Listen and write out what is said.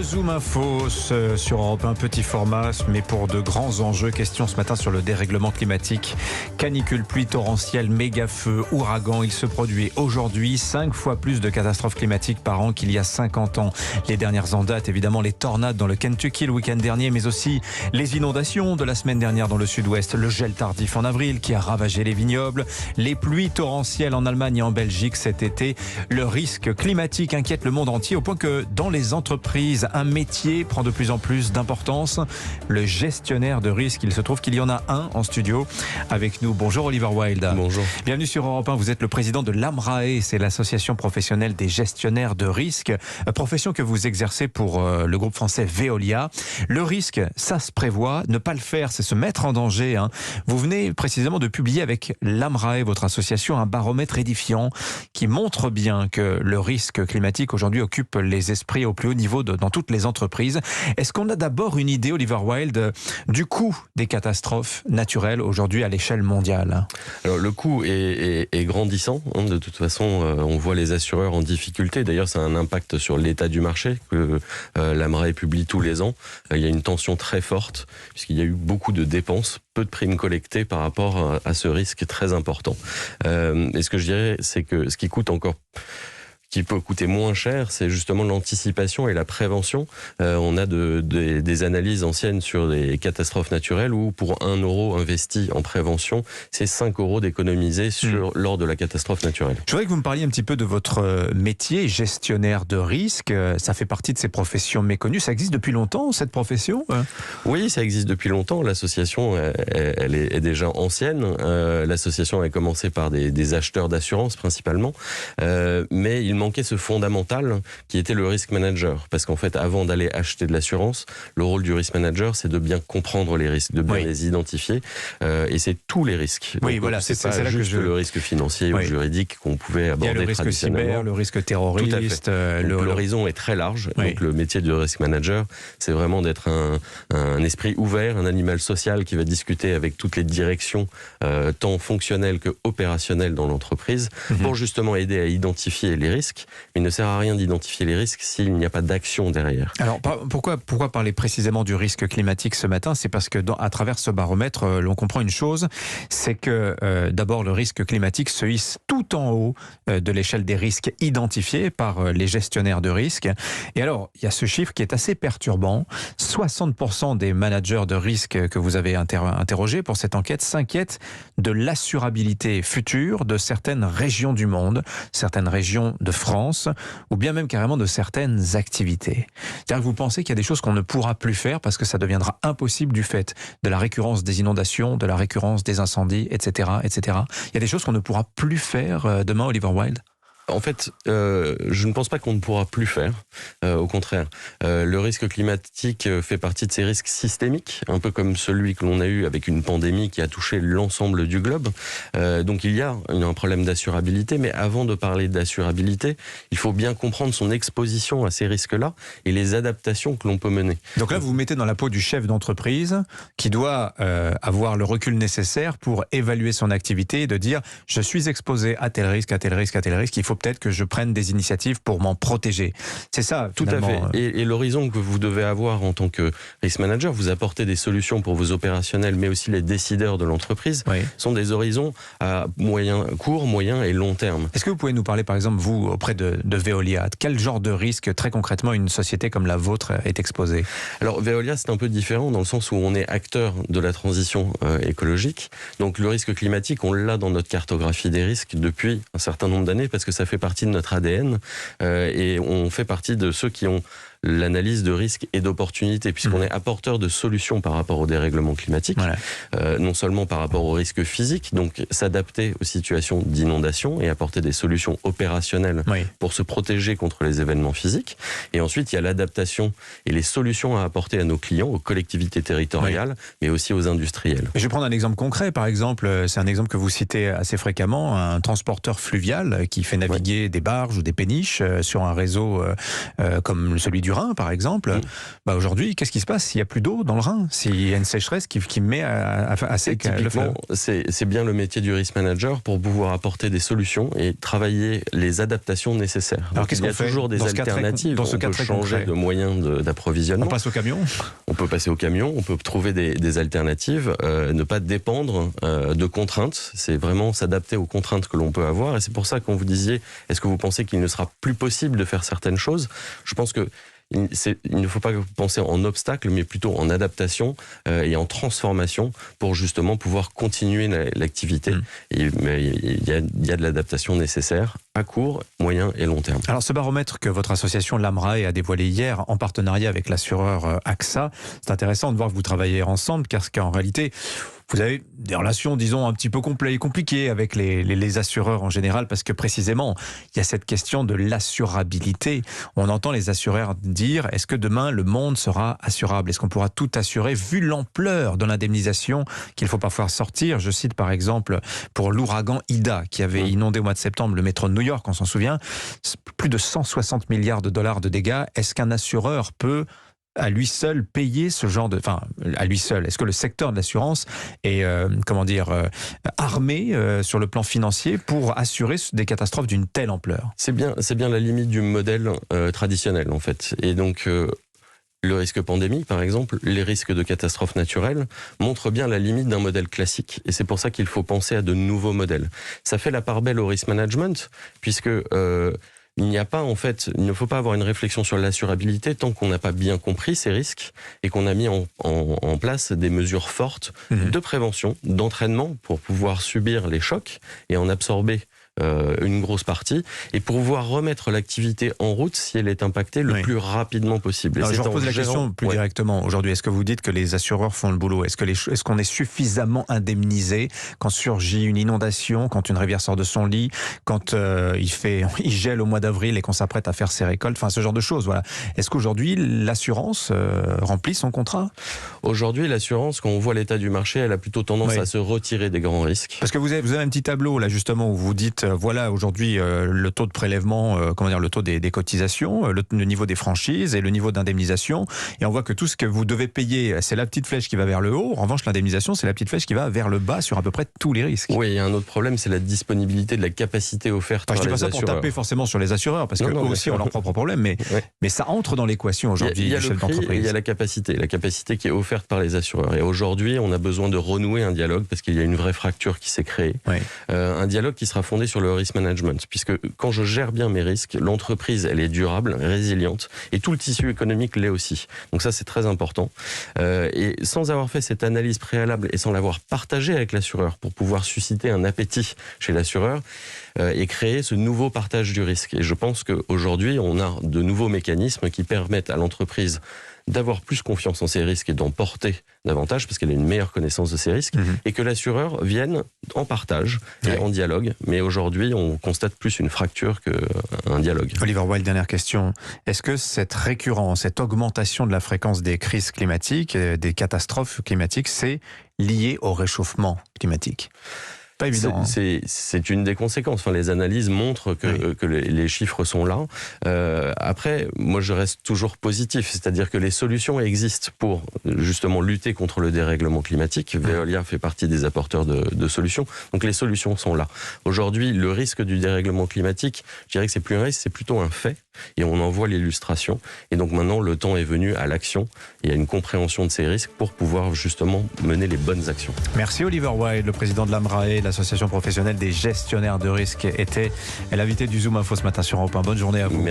Zoom Info sur Europe 1, petit format, mais pour de grands enjeux. Question ce matin sur le dérèglement climatique. Canicule, pluie torrentielle, méga feu, ouragan. Il se produit aujourd'hui 5 fois plus de catastrophes climatiques par an qu'il y a 50 ans. Les dernières en date, évidemment, les tornades dans le Kentucky le week-end dernier, mais aussi les inondations de la semaine dernière dans le sud-ouest, le gel tardif en avril qui a ravagé les vignobles, les pluies torrentielles en Allemagne et en Belgique cet été. Le risque climatique inquiète le monde entier au point que dans les entreprises, un métier prend de plus en plus d'importance, le gestionnaire de risque. Il se trouve qu'il y en a un en studio avec nous. Bonjour Oliver Wilde. Bonjour. Bienvenue sur Europe 1. Vous êtes le président de l'AMRAE, c'est l'association professionnelle des gestionnaires de risque, profession que vous exercez pour le groupe français Veolia. Le risque, ça se prévoit. Ne pas le faire, c'est se mettre en danger. Vous venez précisément de publier avec l'AMRAE, votre association, un baromètre édifiant qui montre bien que le risque climatique aujourd'hui occupe les esprits au plus haut niveau dans toutes les entreprises. Est-ce qu'on a d'abord une idée, Oliver Wilde, du coût des catastrophes naturelles aujourd'hui à l'échelle mondiale ? Alors le coût est grandissant. De toute façon, on voit les assureurs en difficulté. D'ailleurs, ça a un impact sur l'état du marché que l'AMRAE publie tous les ans. Il y a une tension très forte puisqu'il y a eu beaucoup de dépenses, peu de primes collectées par rapport à ce risque très important. Et ce que je dirais, c'est que ce qui peut coûter moins cher, c'est justement l'anticipation et la prévention. On a des analyses anciennes sur les catastrophes naturelles où pour 1 euro investi en prévention, c'est 5 euros d'économiser lors de la catastrophe naturelle. Je voudrais que vous me parliez un petit peu de votre métier, gestionnaire de risque. Ça fait partie de ces professions méconnues. Ça existe depuis longtemps, cette profession ? Oui, ça existe depuis longtemps. L'association, elle est déjà ancienne. L'association a commencé par des acheteurs d'assurance principalement. Mais il manquait ce fondamental qui était le risk manager. Parce qu'en fait, avant d'aller acheter de l'assurance, le rôle du risk manager, c'est de bien comprendre les risques, de bien les identifier. Et c'est tous les risques. Oui, donc, voilà, c'est pas juste le risque financier ou juridique qu'on pouvait aborder. Il y a le risque cyber, le risque terroriste. L'horizon est très large. Oui. Donc le métier de risk manager, c'est vraiment d'être un esprit ouvert, un animal social qui va discuter avec toutes les directions, tant fonctionnelles que opérationnelles dans l'entreprise, pour justement aider à identifier les risques. Mais il ne sert à rien d'identifier les risques s'il n'y a pas d'action derrière. Alors pourquoi parler précisément du risque climatique ce matin ? C'est parce que à travers ce baromètre, l'on comprend une chose, c'est que d'abord le risque climatique se hisse tout en haut de l'échelle des risques identifiés par les gestionnaires de risque. Et alors, il y a ce chiffre qui est assez perturbant. 60% des managers de risque que vous avez interrogés pour cette enquête s'inquiètent de l'assurabilité future de certaines régions du monde, certaines régions de France, ou bien même carrément de certaines activités. C'est-à-dire que vous pensez qu'il y a des choses qu'on ne pourra plus faire parce que ça deviendra impossible du fait de la récurrence des inondations, de la récurrence des incendies, etc., etc. Il y a des choses qu'on ne pourra plus faire demain, Oliver Wilde ? En fait, je ne pense pas qu'on ne pourra plus faire. Au contraire, le risque climatique fait partie de ces risques systémiques, un peu comme celui que l'on a eu avec une pandémie qui a touché l'ensemble du globe. Donc il y a un problème d'assurabilité, mais avant de parler d'assurabilité, il faut bien comprendre son exposition à ces risques-là et les adaptations que l'on peut mener. Donc là, vous vous mettez dans la peau du chef d'entreprise qui doit avoir le recul nécessaire pour évaluer son activité et de dire « je suis exposé à tel risque, à tel risque, à tel risque, il faut peut-être que je prenne des initiatives pour m'en protéger. » C'est ça, finalement. Tout à fait. Et l'horizon que vous devez avoir en tant que risk manager, vous apportez des solutions pour vos opérationnels, mais aussi les décideurs de l'entreprise, sont des horizons à court, moyen et long terme. Est-ce que vous pouvez nous parler, par exemple, vous, auprès de Veolia, quel genre de risque, très concrètement, une société comme la vôtre est exposée ? Alors, Veolia, c'est un peu différent dans le sens où on est acteur de la transition écologique. Donc, le risque climatique, on l'a dans notre cartographie des risques depuis un certain nombre d'années parce que ça fait partie de notre ADN et on fait partie de ceux qui ont l'analyse de risques et d'opportunités, puisqu'on est apporteur de solutions par rapport au dérèglement climatique, non seulement par rapport aux risques physiques, donc s'adapter aux situations d'inondation et apporter des solutions opérationnelles pour se protéger contre les événements physiques. Et ensuite, il y a l'adaptation et les solutions à apporter à nos clients, aux collectivités territoriales, mais aussi aux industriels. Je vais prendre un exemple concret. Par exemple, c'est un exemple que vous citez assez fréquemment, un transporteur fluvial qui fait naviguer des barges ou des péniches sur un réseau comme celui du du Rhin, par exemple. Aujourd'hui, qu'est-ce qui se passe s'il n'y a plus d'eau dans le Rhin? S'il y a une sécheresse qui met à sec le fleuve? C'est bien le métier du risk manager pour pouvoir apporter des solutions et travailler les adaptations nécessaires. Alors qu'est-ce qu'on fait? Toujours des alternatives. Dans ce cas on peut changer de moyens d'approvisionnement. On passe au camion? On peut passer au camion, on peut trouver des alternatives, ne pas dépendre de contraintes. C'est vraiment s'adapter aux contraintes que l'on peut avoir. Et c'est pour ça qu'on vous disiez, est-ce que vous pensez qu'il ne sera plus possible de faire certaines choses? Je pense que il ne faut pas penser en obstacle, mais plutôt en adaptation et en transformation pour justement pouvoir continuer l'activité. Mais il y a de l'adaptation nécessaire à court, moyen et long terme. Alors ce baromètre que votre association l'AMRAE a dévoilé hier en partenariat avec l'assureur AXA, c'est intéressant de voir que vous travaillez ensemble, car qu'en réalité, vous avez des relations, disons, un petit peu compliquées avec les assureurs en général, parce que précisément, il y a cette question de l'assurabilité. On entend les assureurs dire, est-ce que demain, le monde sera assurable? Est-ce qu'on pourra tout assurer, vu l'ampleur de l'indemnisation qu'il faut parfois sortir? Je cite par exemple, pour l'ouragan Ida, qui avait inondé au mois de septembre le métro de New York, on s'en souvient, plus de 160 milliards de dollars de dégâts. Est-ce qu'un assureur peut à lui seul payer ce genre de... Enfin, à lui seul, est-ce que le secteur de l'assurance est, armé sur le plan financier pour assurer des catastrophes d'une telle ampleur? C'est bien la limite du modèle traditionnel, en fait. Et donc... le risque pandémique, par exemple, les risques de catastrophes naturelles montrent bien la limite d'un modèle classique. Et c'est pour ça qu'il faut penser à de nouveaux modèles. Ça fait la part belle au risk management, puisque... il ne faut pas avoir une réflexion sur l'assurabilité tant qu'on n'a pas bien compris ces risques et qu'on a mis en place des mesures fortes de prévention, d'entraînement pour pouvoir subir les chocs et en absorber une grosse partie et pour pouvoir remettre l'activité en route si elle est impactée le plus rapidement possible. Alors, je repose la question plus directement aujourd'hui. Est-ce que vous dites que les assureurs font le boulot? Est-ce qu'on est suffisamment indemnisé quand surgit une inondation, quand une rivière sort de son lit, quand il gèle au mois d'avril et qu'on s'apprête à faire ses récoltes, enfin ce genre de choses, voilà. Est-ce qu'aujourd'hui l'assurance remplit son contrat? Aujourd'hui, l'assurance, quand on voit l'état du marché, elle a plutôt tendance à se retirer des grands risques. Parce que vous avez un petit tableau là justement où vous dites voilà aujourd'hui le taux de prélèvement, le taux des cotisations, le niveau des franchises et le niveau d'indemnisation, et on voit que tout ce que vous devez payer, c'est la petite flèche qui va vers le haut. En revanche, l'indemnisation, c'est la petite flèche qui va vers le bas sur à peu près tous les risques. Oui, il y a un autre problème, c'est la disponibilité de la capacité offerte par les assureurs. Je ne dis pas ça pour taper forcément sur les assureurs, parce qu'eux aussi ont leurs propres problèmes, mais ça entre dans l'équation aujourd'hui du chef d'entreprise. Il y a la capacité qui est offerte par les assureurs. Et aujourd'hui, on a besoin de renouer un dialogue parce qu'il y a une vraie fracture qui s'est créée. Un dialogue qui sera fondé sur le risk management, puisque quand je gère bien mes risques, l'entreprise, elle est durable, résiliente, et tout le tissu économique l'est aussi. Donc ça, c'est très important. Et sans avoir fait cette analyse préalable et sans l'avoir partagée avec l'assureur pour pouvoir susciter un appétit chez l'assureur et créer ce nouveau partage du risque. Et je pense qu'aujourd'hui, on a de nouveaux mécanismes qui permettent à l'entreprise d'avoir plus confiance en ses risques et d'en porter davantage parce qu'elle a une meilleure connaissance de ses risques et que l'assureur vienne en partage et en dialogue. Mais aujourd'hui, on constate plus une fracture qu'un dialogue. Oliver Wild, dernière question. Est-ce que cette récurrence, cette augmentation de la fréquence des crises climatiques, des catastrophes climatiques, c'est lié au réchauffement climatique ? Pas évident. C'est une des conséquences. Enfin, les analyses montrent que les chiffres sont là. Après, moi, je reste toujours positif. C'est-à-dire que les solutions existent pour justement lutter contre le dérèglement climatique. Veolia fait partie des apporteurs de solutions. Donc, les solutions sont là. Aujourd'hui, le risque du dérèglement climatique, je dirais que c'est plus un risque, c'est plutôt un fait. Et on en voit l'illustration. Et donc, maintenant, le temps est venu à l'action et à une compréhension de ces risques pour pouvoir justement mener les bonnes actions. Merci Oliver Wild, le président de l'AMRAE, l'association professionnelle des gestionnaires de risques, était l'invité du Zoom Info ce matin sur Europe 1. Bonne journée à vous.